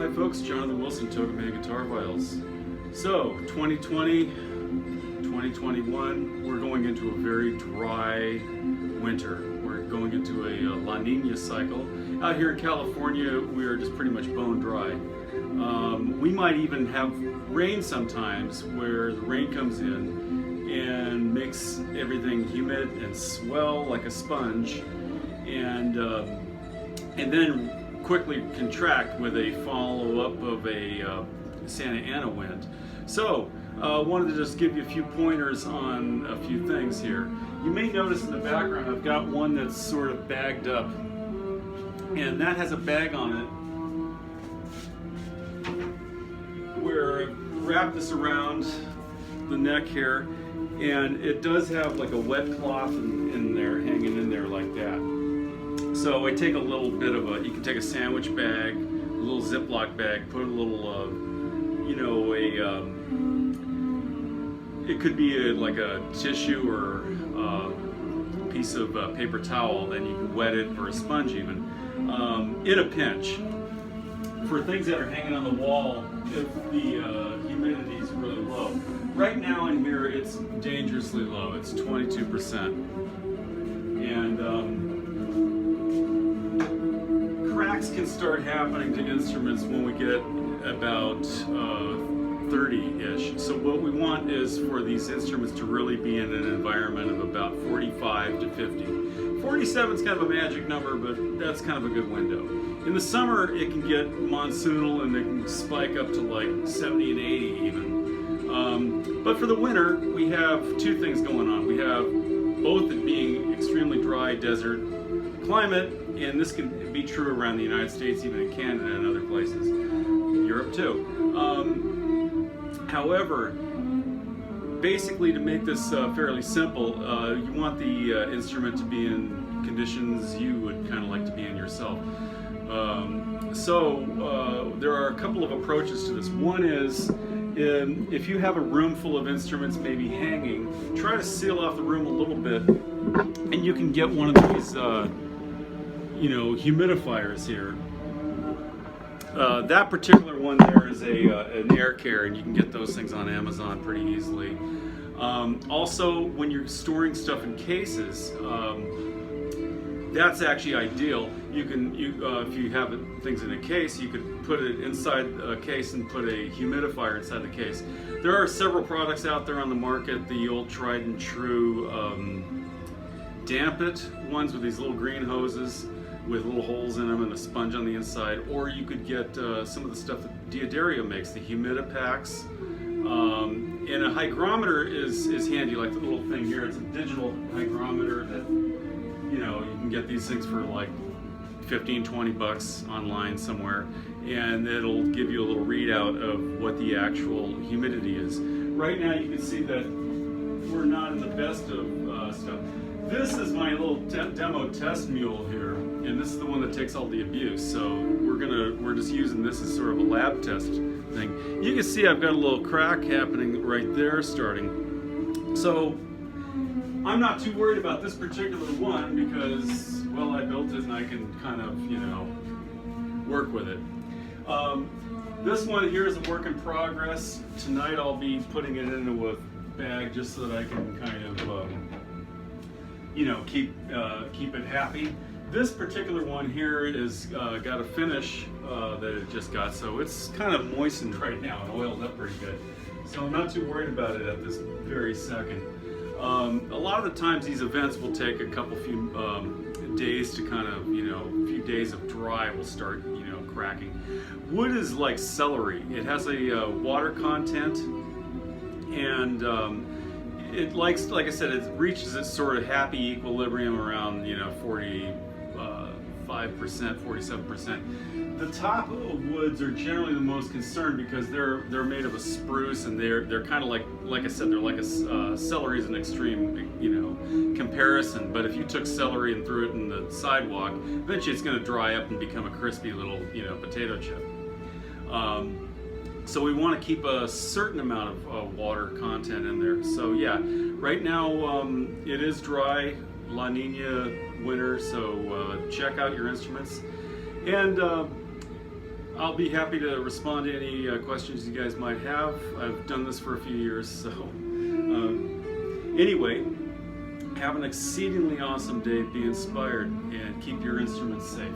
Hi folks, Jonathan Wilson, Togaman Guitar Vials. So, 2020, 2021, we're going into a very dry winter. We're going into a La Nina cycle. Out here in California, we are just pretty much bone dry. We might even have rain sometimes, where the rain comes in and makes everything humid and swell like a sponge, and then quickly contract with a follow-up of a Santa Ana wind. So, wanted to just give you a few pointers on a few things here. You may notice in the background I've got one that's sort of bagged up, and that has a bag on it where I wrap this around the neck here, and it does have like a wet cloth in there, hanging in there like that. So I take a little bit of you can take a sandwich bag, a little Ziploc bag, put a little, it could be like a tissue or a piece of paper towel, then you can wet it, or a sponge even, in a pinch. For things that are hanging on the wall, if the humidity is really low. Right now in here, it's dangerously low. It's 22%. And cracks can start happening to instruments when we get about 30-ish. So what we want is for these instruments to really be in an environment of about 45 to 50. 47 is kind of a magic number, but that's kind of a good window. In the summer, it can get monsoonal and it can spike up to like 70 and 80 even. But for the winter, we have two things going on. We have both it being extremely dry desert climate, and this can be true around the United States, even in Canada and other places, Europe too. However, basically, to make this fairly simple, you want the instrument to be in conditions you would kind of like to be in yourself. So there are a couple of approaches to this. One is, if you have a room full of instruments maybe hanging, try to seal off the room a little bit, and you can get one of these humidifiers here. That particular one there is an air care, and you can get those things on Amazon pretty easily. Also, when you're storing stuff in cases, that's actually ideal. You can, if you have things in a case, you could put it inside a case and put a humidifier inside the case. There are several products out there on the market, the old tried and true Damp It ones with these little green hoses with little holes in them and a sponge on the inside, or you could get some of the stuff that Diodario makes, the Humidipacks. And a hygrometer is handy, like the little thing here. It's a digital hygrometer that, you can get these things for like 15, 20 bucks online somewhere, and it'll give you a little readout of what the actual humidity is. Right now you can see that we're not in the best of stuff. This is my little demo test mule here, and this is the one that takes all the abuse. So we're just using this as sort of a lab test thing. You can see I've got a little crack happening right there starting. So I'm not too worried about this particular one because, well, I built it and I can kind of, work with it. This one here is a work in progress. Tonight I'll be putting it into a bag just so that I can kind of keep it happy. This particular one here is got a finish that it just got, so it's kind of moistened right now and oiled up pretty good. So I'm not too worried about it at this very second. A lot of the times these events will take few days to kind of, a few days of dry will start, cracking. Wood is like celery. It has a water content, and it likes, like I said, it reaches its sort of happy equilibrium around 45%, 47%. The top woods are generally the most concerned because they're made of a spruce, and they're kind of like I said, they're like a celery is an extreme comparison. But if you took celery and threw it in the sidewalk, eventually it's going to dry up and become a crispy little potato chip. So we want to keep a certain amount of water content in there. So yeah, right now it is dry, La Nina winter, so check out your instruments. And I'll be happy to respond to any questions you guys might have. I've done this for a few years, so anyway, have an exceedingly awesome day. Be inspired and keep your instruments safe.